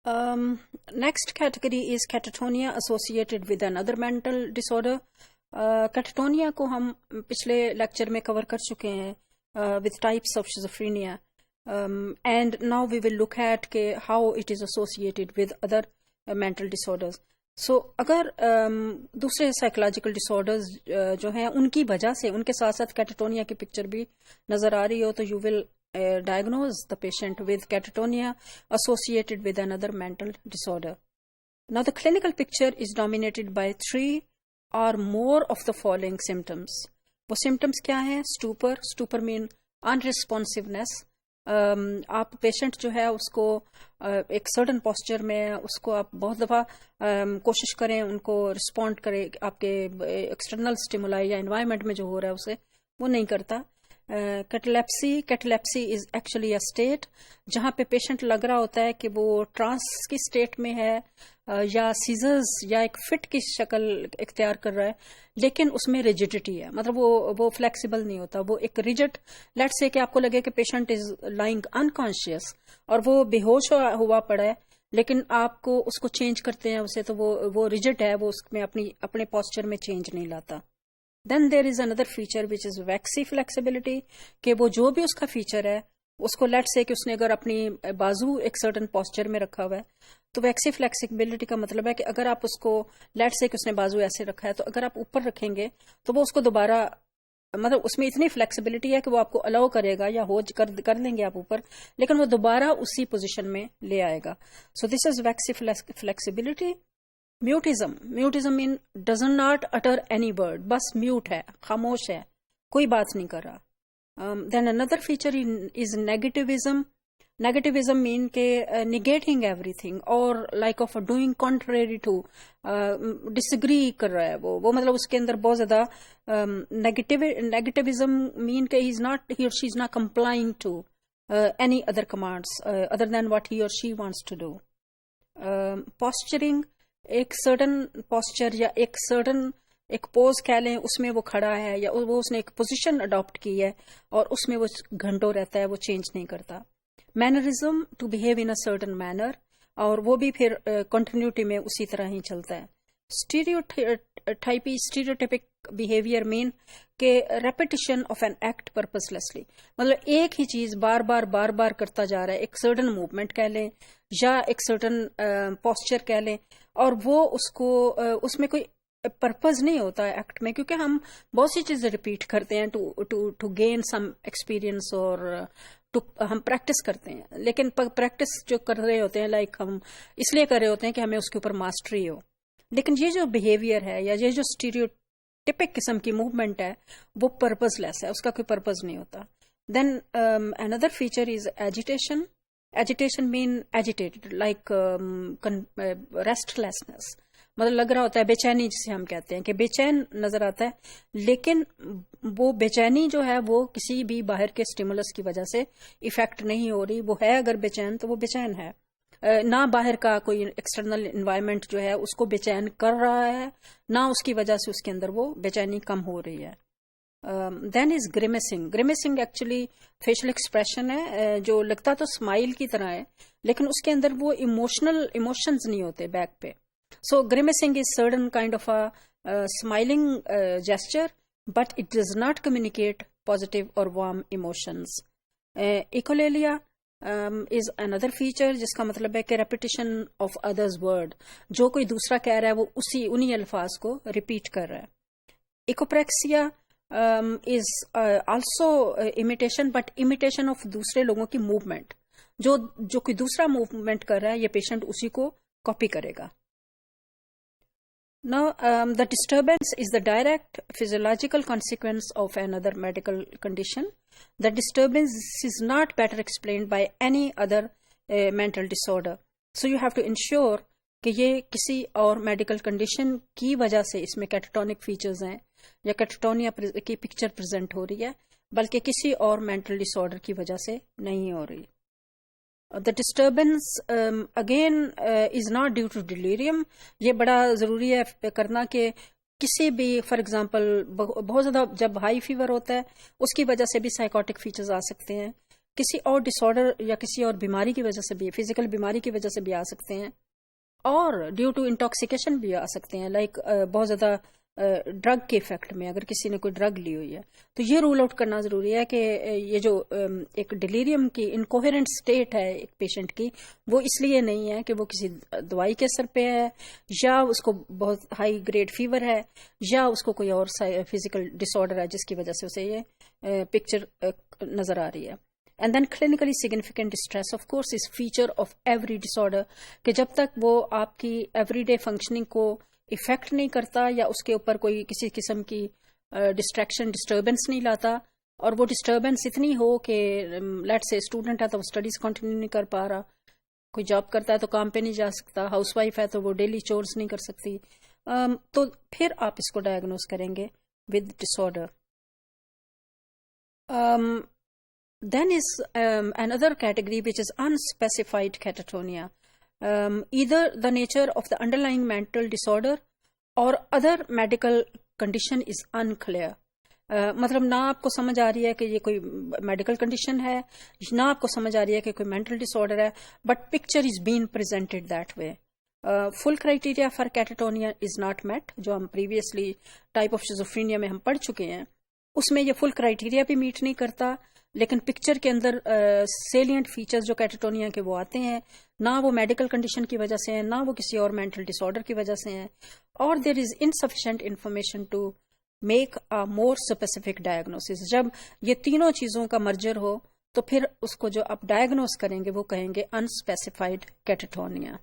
Next category is Catatonia associated with another mental disorder. Catatonia को हम पिछले lecture में कवर कर चुके हैं with types of schizophrenia, and now we will look at how it is associated with other mental disorders. So अगर दूसरे psychological disorders जो हैं उनकी वजह से उनके साथ साथ Catatonia की पिक्चर भी नजर आ रही हो तो you will diagnose the patient with catatonia associated with another mental disorder. Now the clinical picture is dominated by 3 or more of the following symptoms. वो symptoms क्या हैं? Stupor mean unresponsiveness. आप पेशेंट जो है उसको एक सर्टन पोस्चर में उसको आप बहुत दफ़ा कोशिश करें उनको रिस्पॉन्ड करें आपके एक्सटर्नल स्टिमुलाई या एनवायरनमेंट में जो हो रहा है उसे वो नहीं करता. कैटलेप्सी इज एक्चुअली अ स्टेट जहाँ पे पेशेंट लग रहा होता है कि वो ट्रांस की स्टेट में है या सीजर्स या एक फिट की शक्ल इख्तियार कर रहा है लेकिन उसमें रिजिडिटी है, मतलब वो फ्लेक्सिबल नहीं होता, वो एक रिजिड. लेट्स से कि आपको लगे कि पेशेंट इज लाइंग अनकॉन्शियस और वो बेहोश हुआ पड़ा है लेकिन आपको उसको चेंज करते हैं उसे तो वो रिजिड है, वो उसमें अपने पोस्चर में चेंज नहीं लाता. Then there is another feature which is waxy flexibility कि वो जो भी उसका फीचर है उसको लेट्स से कि उसने अगर अपनी बाजू एक सर्टन पोस्चर में रखा हुआ है तो वैक्सी फ्लेक्सिबिलिटी का मतलब है कि अगर आप उसको लेट्स से कि उसने बाजू ऐसे रखा है तो अगर आप ऊपर रखेंगे तो वो उसको दोबारा मतलब उसमें इतनी फ्लेक्सिबिलिटी है कि वो आपको अलाउ करेगा या हो कर लेंगे आप ऊपर लेकिन वो दोबारा उसी पोजीशन में ले आएगा. So this is waxy flexibility. Mutism mean does not utter any word, बस म्यूट है, खामोश है, कोई बात नहीं कर रहा. Then another feature is negativism mean के निगेटिंग एवरीथिंग और like of doing contrary to, disagree कर रहा है वो मतलब उसके अंदर बहुत ज्यादा नेगेटिविज्म मीन के ही और she is not complying to any other commands other than what he और she wants to do. Posturing एक सर्टन पोस्चर या एक सर्टन एक पोज कह लें उसमें वो खड़ा है या वो उसने एक पोजीशन अडॉप्ट की है और उसमें वो घंटों रहता है, वो चेंज नहीं करता. Mannerism to behave in a certain manner और वो भी फिर कंटिन्यूटी में उसी तरह ही चलता है. स्टीरियोटाइपिक बिहेवियर मीन के रेपिटिशन ऑफ एन एक्ट पर्पसलेसली, मतलब एक ही चीज बार बार करता जा रहा है, एक सर्टन मूवमेंट कह लें या एक सर्टन पोस्चर कह लें और वो उसको उसमें कोई पर्पस नहीं होता है एक्ट में क्योंकि हम बहुत सी चीजें रिपीट करते हैं टू गेन सम एक्सपीरियंस और हम प्रैक्टिस करते हैं लेकिन प्रैक्टिस जो कर रहे होते हैं लाइक हम इसलिए कर रहे होते हैं कि हमें उसके ऊपर मास्टरी हो. लेकिन ये जो बिहेवियर है या ये जो स्टीरियोटिपिक किस्म की मूवमेंट है वो पर्पसलेस है, उसका कोई पर्पस नहीं होता. Then another feature is agitation. Agitation mean agitated like restlessness, मतलब लग रहा होता है बेचैनी जिसे हम कहते हैं कि बेचैन नजर आता है लेकिन वो बेचैनी जो है वो किसी भी बाहर के स्टिमुलस की वजह से इफेक्ट नहीं हो रही. वो है अगर बेचैन तो वो बेचैन है, ना बाहर का कोई एक्सटर्नल एनवायरनमेंट जो है उसको बेचैन कर रहा है ना उसकी वजह से उसके अंदर वो बेचैनी कम हो रही है. Then is grimacing actually facial expression है जो लगता तो स्माइल की तरह है लेकिन उसके अंदर वो इमोशंस नहीं होते बैक पे. So grimacing is certain kind of a smiling gesture but it does not communicate positive और warm emotions. Echolalia is another feature जिसका मतलब है कि रेपिटेशन ऑफ अदर्स वर्ड, जो कोई दूसरा कह रहा है वो उन्हीं अल्फाज को रिपीट कर रहा है. Echopraxia is also imitation but imitation of दूसरे लोगों की मूवमेंट, जो कोई दूसरा मूवमेंट कर रहा है ये पेशेंट उसी को कॉपी करेगा. Now, the disturbance is the direct physiological consequence of another medical condition. The disturbance is not better explained by any other mental disorder. So you have to ensure कि ये किसी और मेडिकल कंडीशन की वजह से इसमें catatonic features हैं या कैटाटोनिया की पिक्चर प्रेजेंट हो रही है बल्कि किसी और मेंटल डिसऑर्डर की वजह से नहीं हो रही. The disturbance again is not due to delirium. ये बड़ा ज़रूरी है करना कि किसी भी फॉर एग्जांपल बहुत ज़्यादा जब हाई फीवर होता है उसकी वजह से भी साइकोटिक फीचर्स आ सकते हैं کسی اور ڈس آرڈر یا کسی اور بیماری کی وجہ سے بھی، فزیکل بیماری کی وجہ سے بھی آ سکتے ہیں، اور ڈیو ٹو انٹاکسیکیشن بھی آ سکتے ہیں، لائک بہت زیادہ ڈرگ کے افیکٹ میں اگر کسی نے کوئی ڈرگ لی ہوئی ہے. تو یہ رول آؤٹ کرنا ضروری ہے کہ یہ جو ایک ڈیلیریم کی انکوہرنٹ اسٹیٹ ہے ایک پیشنٹ کی، وہ اس لیے نہیں ہے کہ وہ کسی دوائی کے اثر پہ ہے، یا اس کو بہت ہائی گریڈ فیور ہے، یا اس کو کوئی اور فزیکل ڈس آرڈر ہے جس کی وجہ سے اسے یہ پکچر نظر آ رہی ہے. And then clinically significant distress, of course, is feature of every disorder, کہ جب تک وہ آپ کی ایوری ڈے فنکشننگ کو افیکٹ نہیں کرتا یا اس کے اوپر کوئی کسی قسم کی ڈسٹریکشن ڈسٹربنس نہیں لاتا، اور وہ ڈسٹربنس اتنی ہو کہ لیٹ سے اسٹوڈنٹ ہے تو وہ اسٹڈیز کنٹینیو نہیں کر پا رہا، کوئی جاب کرتا ہے تو کام پہ نہیں جا سکتا، ہاؤس وائف ہے تو وہ ڈیلی چورز نہیں کر سکتی، تو پھر آپ اس کو ڈائگنوز کریں گے with disorder. Then is another category which is unspecified catatonia. Either the nature of the underlying mental disorder or other medical condition is unclear. مطلب نہ آپ کو سمجھ آ رہی ہے کہ یہ کوئی میڈیکل کنڈیشن ہے، نہ آپ کو سمجھ آ رہی ہے کہ کوئی مینٹل ڈس آرڈر ہے، but picture has been presented that way. Full criteria for catatonia is not met, جو ہم پریویسلی ٹائپ آف شیزوفرینیا میں ہم پڑھ چکے ہیں، اس میں یہ فل کرائٹیریا بھی میٹ نہیں کرتا، لیکن پکچر کے اندر سیلینٹ فیچرز جو کیٹاٹونیا کے وہ آتے ہیں، نہ وہ میڈیکل کنڈیشن کی وجہ سے ہیں، نہ وہ کسی اور مینٹل ڈس آرڈر کی وجہ سے ہیں، اور there is insufficient information to make a more specific diagnosis. جب یہ تینوں چیزوں کا مرجر ہو تو پھر اس کو جو آپ ڈائگنوز کریں گے وہ کہیں گے انسپیسیفائڈ کیٹاٹونیا.